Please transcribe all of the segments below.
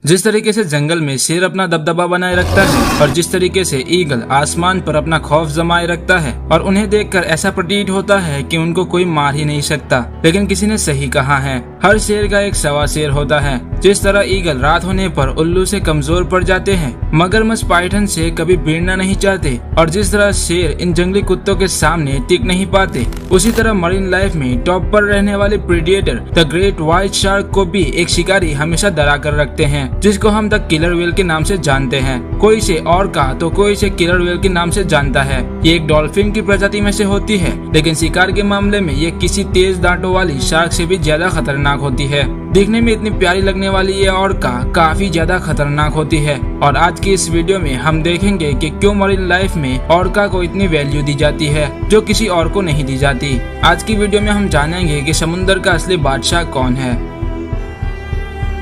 जिस तरीके से जंगल में शेर अपना दबदबा बनाए रखता है और जिस तरीके से ईगल आसमान पर अपना खौफ जमाए रखता है और उन्हें देखकर ऐसा प्रतीत होता है कि उनको कोई मार ही नहीं सकता। लेकिन किसी ने सही कहा है, हर शेर का एक सवा शेर होता है। जिस तरह ईगल रात होने पर उल्लू से कमजोर पड़ जाते हैं, मगरमच्छ पाइथन से कभी भिड़ना नहीं चाहते और जिस तरह शेर इन जंगली कुत्तों के सामने टिक नहीं पाते, उसी तरह मरीन लाइफ में टॉप पर रहने वाले predator the great white shark को भी एक शिकारी हमेशा डरा कर रखते हैं, जिसको हम द किलर व्हेल के नाम से जानते हैं। कोई इसे ऑर्का तो कोई इसे किलर व्हेल के नाम से जानता है। ये एक डॉल्फिन की प्रजाति में से होती है, लेकिन शिकार के मामले में ये किसी तेज दांतों वाली शार्क से भी ज्यादा खतरनाक होती है। दिखने में इतनी प्यारी लगने वाली ये ऑर्का काफी ज्यादा खतरनाक होती है और आज की इस वीडियो में हम देखेंगे कि क्यों मरीन लाइफ में ऑर्का को इतनी वैल्यू दी जाती है जो किसी और को नहीं दी जाती। आज की वीडियो में हम जानेंगे कि समुद्र का असली बादशाह कौन है।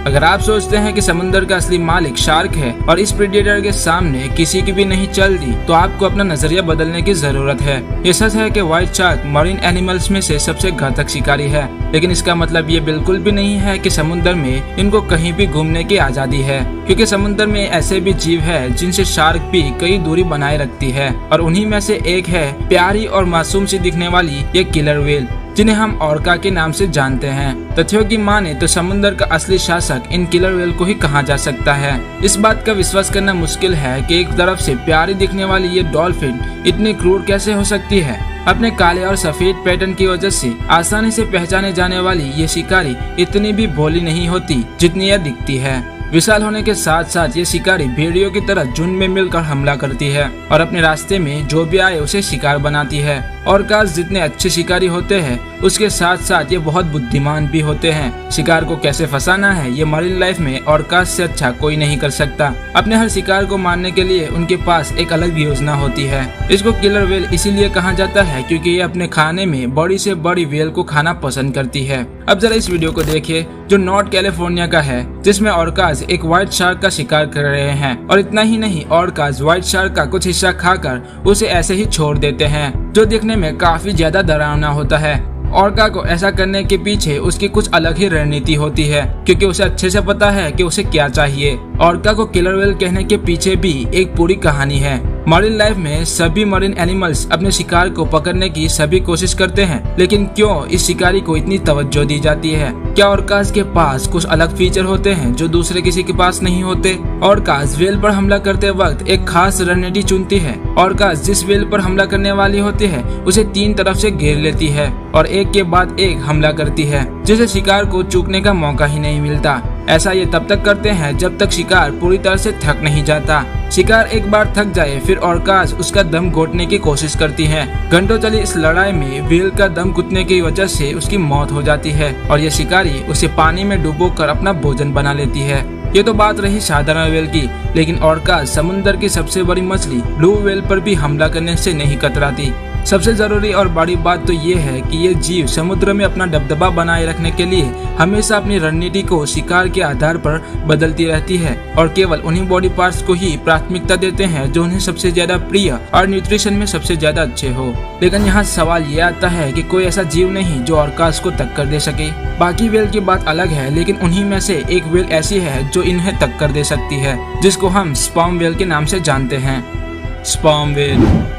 अगर आप सोचते हैं कि समुद्र का असली मालिक शार्क है और इस प्रेडेटर के सामने किसी की भी नहीं चलती, तो आपको अपना नजरिया बदलने की जरूरत है। ये सच है कि व्हाइट शार्क मरीन एनिमल्स में से सबसे घातक शिकारी है, लेकिन इसका मतलब ये बिल्कुल भी नहीं है कि समुद्र में इनको कहीं भी घूमने की आजादी है, क्योंकि समुद्र में ऐसे भी जीव है जिनसे शार्क भी कई दूरी बनाए रखती है और उन्हीं में से एक है प्यारी और मासूम सी दिखने वाली ये किलर व्हेल, जिन्हें हम ऑर्का के नाम से जानते हैं। तथ्यों की माने तो समुद्र का असली शासक इन किलर व्हेल को ही कहा जा सकता है। इस बात का विश्वास करना मुश्किल है कि एक तरफ से प्यारी दिखने वाली ये डॉल्फिन इतनी क्रूर कैसे हो सकती है। अपने काले और सफेद पैटर्न की वजह से आसानी से पहचाने जाने वाली ये शिकारी इतनी भी भोली नहीं होती जितनी यह दिखती है। विशाल होने के साथ साथ ये शिकारी भेड़ियों की तरह झुंड में मिलकर हमला करती है और अपने रास्ते में जो भी आए उसे शिकार बनाती है। ऑर्कास जितने अच्छे शिकारी होते हैं, उसके साथ साथ ये बहुत बुद्धिमान भी होते हैं। शिकार को कैसे फंसाना है ये मरीन लाइफ में ऑर्कास से अच्छा कोई नहीं कर सकता। अपने हर शिकार को मारने के लिए उनके पास एक अलग योजना होती है। इसको किलर व्हेल इसीलिए कहा जाता है क्योंकि ये अपने खाने में बड़ी से बड़ी व्हेल को खाना पसंद करती है। अब जरा इस वीडियो को देखिए जो नॉर्थ कैलिफोर्निया का है, जिसमें ऑर्कास एक व्हाइट शार्क का शिकार कर रहे हैं और इतना ही नहीं, ऑर्कास व्हाइट शार्क का कुछ हिस्सा खाकर उसे ऐसे ही छोड़ देते हैं, जो देखने में काफी ज्यादा डरावना होता है। ऑर्का को ऐसा करने के पीछे उसकी कुछ अलग ही रणनीति होती है, क्योंकि उसे अच्छे से पता है कि उसे क्या चाहिए। ऑर्का को किलर व्हेल कहने के पीछे भी एक पूरी कहानी है। मरीन लाइफ में सभी मरीन एनिमल्स अपने शिकार को पकड़ने की सभी कोशिश करते हैं, लेकिन क्यों इस शिकारी को इतनी तवज्जो दी जाती है? क्या ऑर्कास के पास कुछ अलग फीचर होते हैं जो दूसरे किसी के पास नहीं होते? ऑर्कास व्हेल पर हमला करते वक्त एक खास रणनीति चुनती है। ऑर्कास जिस व्हेल पर हमला करने वाली होती है उसे तीन तरफ से घेर लेती है और एक के बाद एक हमला करती है, जिसे शिकार को चूकने का मौका ही नहीं मिलता। ऐसा ये तब तक करते हैं जब तक शिकार पूरी तरह से थक नहीं जाता। शिकार एक बार थक जाए फिर ऑर्कास उसका दम घोटने की कोशिश करती है। घंटों चली इस लड़ाई में व्हेल का दम घुटने की वजह से उसकी मौत हो जाती है और ये शिकारी उसे पानी में डुबोकर अपना भोजन बना लेती है। ये तो बात रही साधारण व्हेल की, लेकिन ऑर्कास समुद्र की सबसे बड़ी मछली ब्लू व्हेल पर भी हमला करने से नहीं कतराती। सबसे जरूरी और बड़ी बात तो ये है कि ये जीव समुद्र में अपना दबदबा बनाए रखने के लिए हमेशा अपनी रणनीति को शिकार के आधार पर बदलती रहती है और केवल उन्हीं बॉडी पार्ट्स को ही प्राथमिकता देते हैं जो उन्हें सबसे ज्यादा प्रिय और न्यूट्रिशन में सबसे ज्यादा अच्छे हो। लेकिन यहाँ सवाल ये आता है कि कोई ऐसा जीव नहीं जो ऑर्कास को टक्कर दे सके। बाकी व्हेल की बात अलग है, लेकिन उन्हीं में से एक व्हेल ऐसी है जो इन्हें टक्कर दे सकती है, जिसको हम स्पर्म व्हेल के नाम से जानते हैं। स्पर्म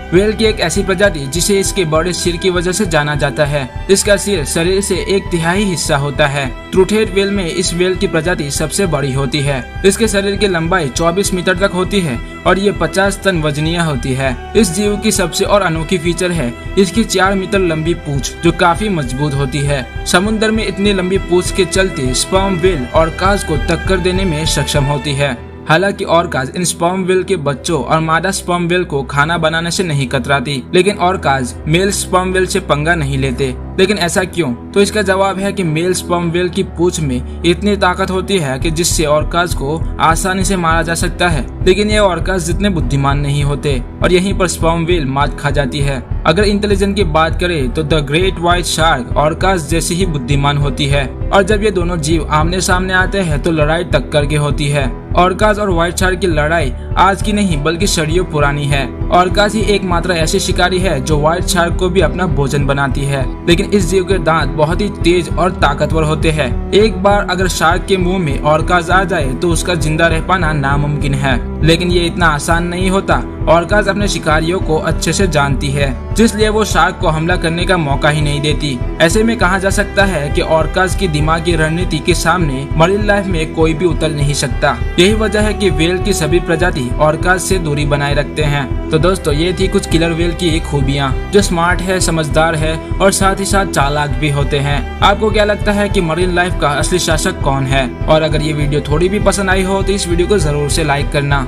व्हेल की एक ऐसी प्रजाति जिसे इसके बड़े सिर की वजह से जाना जाता है। इसका सिर शरीर से 1/3 हिस्सा होता है। ट्रूथहेड व्हेल में इस व्हेल की प्रजाति सबसे बड़ी होती है। इसके शरीर की लंबाई 24 मीटर तक होती है और ये 50 टन वजनीय होती है। इस जीव की सबसे और अनोखी फीचर है इसकी 4 मीटर लंबी पूंछ, जो काफी मजबूत होती है। समुद्र में इतनी लंबी पूंछ के चलते स्पर्म व्हेल ऑर्कास को टक्कर देने में सक्षम होती है। हालांकि ऑर्कास इन स्पर्म व्हेल के बच्चों और मादा स्पर्म व्हेल को खाना बनाने से नहीं कतराती, लेकिन ऑर्कास मेल स्पर्म व्हेल से पंगा नहीं लेते। लेकिन ऐसा क्यों? तो इसका जवाब है कि मेल स्पर्म व्हेल की पूंछ में इतनी ताकत होती है कि जिससे ऑर्कास को आसानी से मारा जा सकता है, लेकिन ये ऑर्कास जितने बुद्धिमान नहीं होते और यहीं पर स्पर्म व्हेल मात खा जाती है। अगर इंटेलिजेंस की बात करें तो the great white shark orcas जैसी ही बुद्धिमान होती है और जब ये दोनों जीव आमने सामने आते हैं तो लड़ाई टक्कर की होती है। ऑर्कास और व्हाइट शार्क की लड़ाई आज की नहीं बल्कि सदियों पुरानी है। ऑर्कास ही एकमात्र ऐसी शिकारी है जो व्हाइट शार्क को भी अपना भोजन बनाती है, लेकिन लेकिन इस जीव के दांत बहुत ही तेज और ताकतवर होते हैं। एक बार अगर शार्क के मुंह में ऑर्काज आ जाए तो उसका जिंदा रह पाना नामुमकिन है, लेकिन ये इतना आसान नहीं होता। ऑर्काज अपने शिकारियों को अच्छे से जानती है, जिसलिए वो शार्क को हमला करने का मौका ही नहीं देती। ऐसे में कहा जा सकता है कि ऑर्काज की दिमागी रणनीति के सामने मरीन लाइफ में कोई भी उतर नहीं सकता। यही वजह है कि व्हेल की सभी प्रजाति ऑर्काज से दूरी बनाए रखते हैं। तो दोस्तों, ये थी कुछ किलर व्हेल की खूबियाँ, जो स्मार्ट है, समझदार है और साथ ही साथ चालाक भी होते हैं। आपको क्या लगता है कि मरीन लाइफ का असली शासक कौन है? और अगर ये वीडियो थोड़ी भी पसंद आई हो तो इस वीडियो को जरूर से लाइक करना।